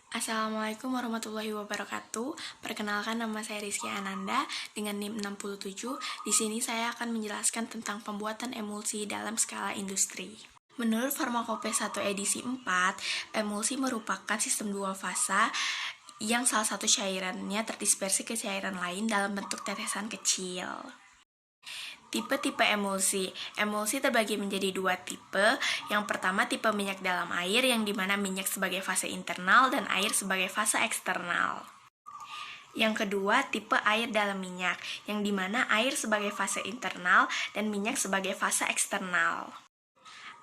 Assalamualaikum warahmatullahi wabarakatuh. Perkenalkan, nama saya Rizky Ananda dengan NIM 67. Di sini saya akan menjelaskan tentang pembuatan emulsi dalam skala industri. Menurut Farmakope 1 edisi 4, emulsi merupakan sistem dua fasa yang salah satu cairannya terdispersi ke cairan lain dalam bentuk tetesan kecil. Tipe-tipe emulsi. Emulsi terbagi menjadi dua tipe. Yang pertama tipe minyak dalam air, yang dimana minyak sebagai fase internal dan air sebagai fase eksternal. Yang kedua tipe air dalam minyak, yang dimana air sebagai fase internal dan minyak sebagai fase eksternal.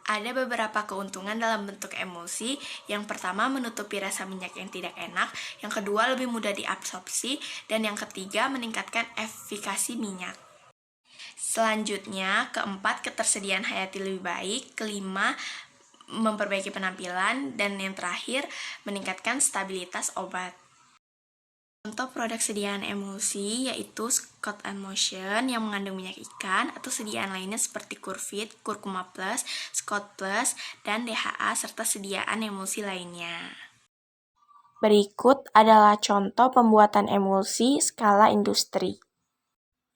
Ada beberapa keuntungan dalam bentuk emulsi. Yang pertama, menutupi rasa minyak yang tidak enak. Yang kedua, lebih mudah diabsorpsi. Dan yang ketiga, meningkatkan efikasi minyak. Selanjutnya, keempat, ketersediaan hayati lebih baik. Kelima, memperbaiki penampilan. Dan yang terakhir, meningkatkan stabilitas obat. Contoh produk sediaan emulsi yaitu Scott and Motion yang mengandung minyak ikan, atau sediaan lainnya seperti Curvit, Curcuma Plus, Scott Plus, dan DHA, serta sediaan emulsi lainnya. Berikut adalah contoh pembuatan emulsi skala industri.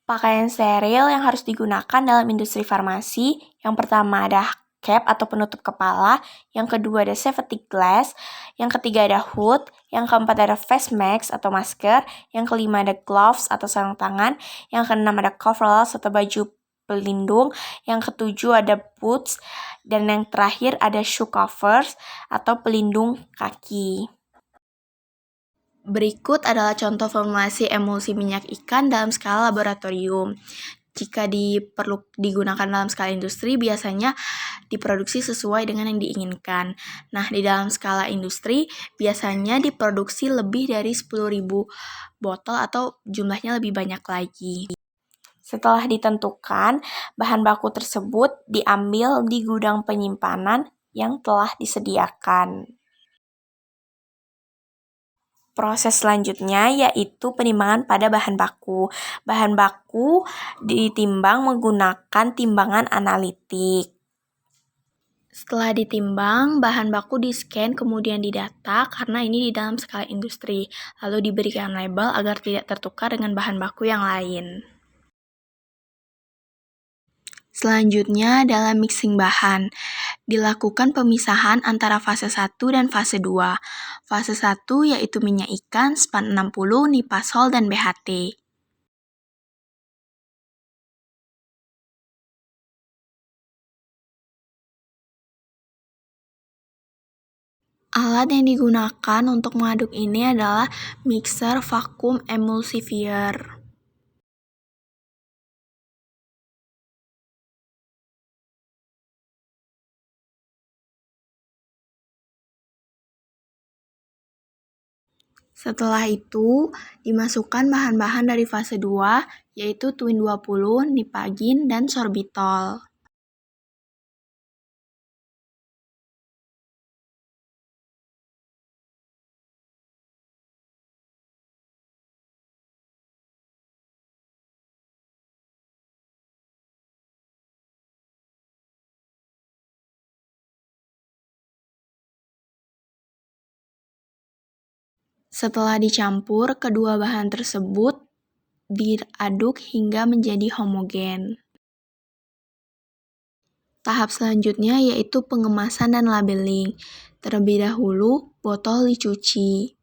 Pakaian steril yang harus digunakan dalam industri farmasi. Yang pertama ada cap atau penutup kepala, yang kedua ada safety glass, yang ketiga ada hood, yang keempat ada face mask atau masker, yang kelima ada gloves atau sarung tangan, yang keenam ada coveralls atau baju pelindung, yang ketujuh ada boots, dan yang terakhir ada shoe covers atau pelindung kaki. Berikut adalah contoh formulasi emulsi minyak ikan dalam skala laboratorium. Jika digunakan dalam skala industri, biasanya diproduksi sesuai dengan yang diinginkan. Nah, di dalam skala industri, biasanya diproduksi lebih dari 10.000 botol atau jumlahnya lebih banyak lagi. Setelah ditentukan, bahan baku tersebut diambil di gudang penyimpanan yang telah disediakan. Proses selanjutnya yaitu penimbangan pada bahan baku. Bahan baku ditimbang menggunakan timbangan analitik. Setelah ditimbang, bahan baku di-scan kemudian didata karena ini di dalam skala industri. Lalu diberikan label agar tidak tertukar dengan bahan baku yang lain. Selanjutnya adalah mixing bahan. Dilakukan pemisahan antara fase 1 dan fase 2. Fase 1 yaitu minyak ikan, span 60, nipasol, dan BHT. Alat yang digunakan untuk mengaduk ini adalah mixer vacuum emulsifier. Setelah itu, dimasukkan bahan-bahan dari fase 2, yaitu Twin 20, Nipagin, dan sorbitol. Setelah dicampur, kedua bahan tersebut diaduk hingga menjadi homogen. Tahap selanjutnya yaitu pengemasan dan labeling. Terlebih dahulu, botol dicuci.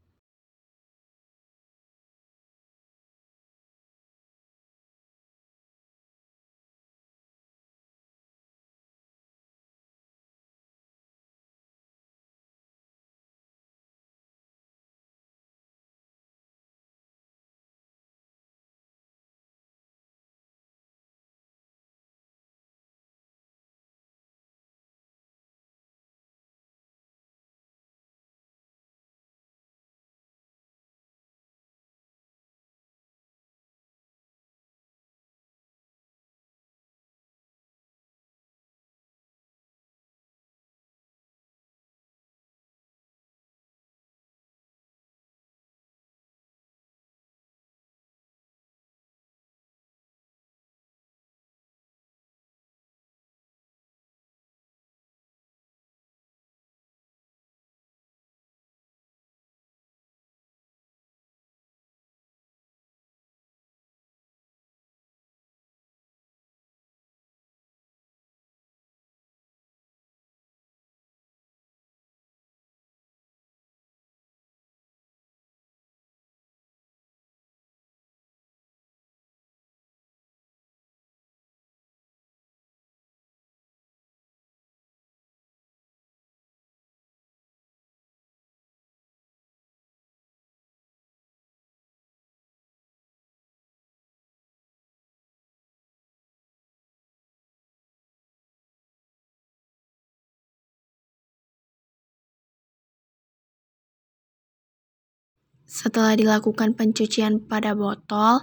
Setelah dilakukan pencucian pada botol,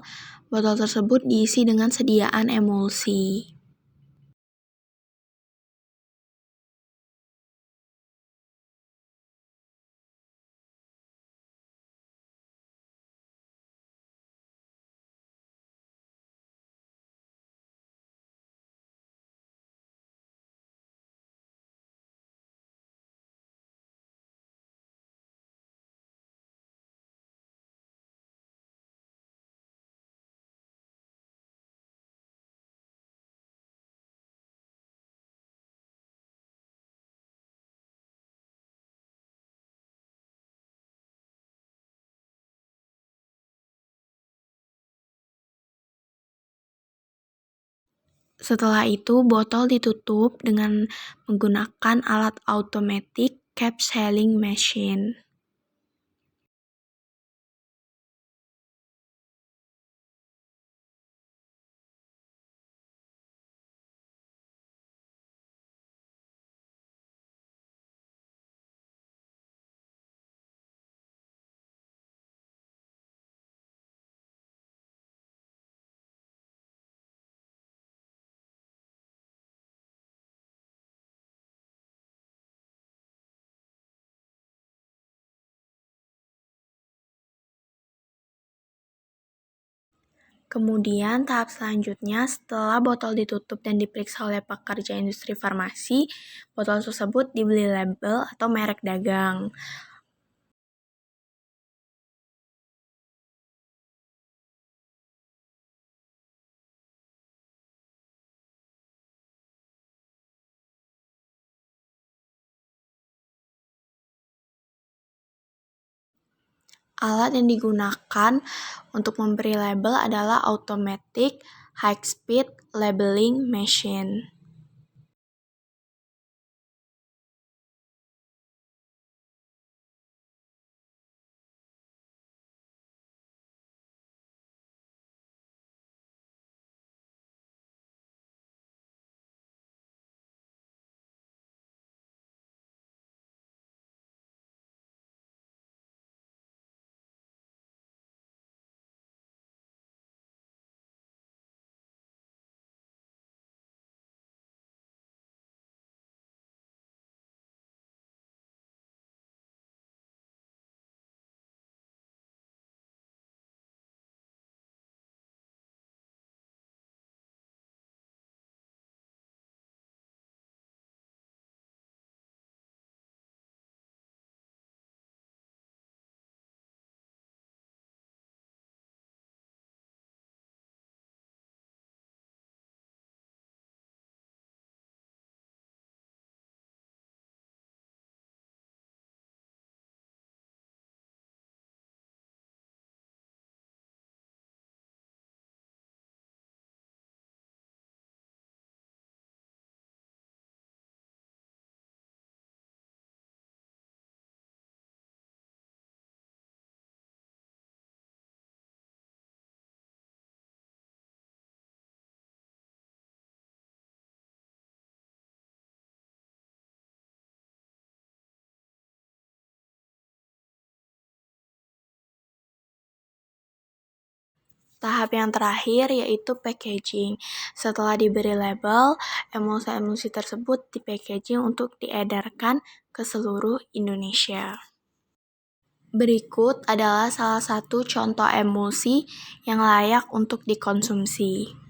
botol tersebut diisi dengan sediaan emulsi. Setelah itu, botol ditutup dengan menggunakan alat automatic cap sealing machine. Kemudian tahap selanjutnya setelah botol ditutup dan diperiksa oleh pekerja industri farmasi, botol tersebut diberi label atau merek dagang. Alat yang digunakan untuk memberi label adalah automatic high-speed labeling machine. Tahap yang terakhir yaitu packaging. Setelah diberi label, emulsi-emulsi tersebut di-packaging untuk diedarkan ke seluruh Indonesia. Berikut adalah salah satu contoh emulsi yang layak untuk dikonsumsi.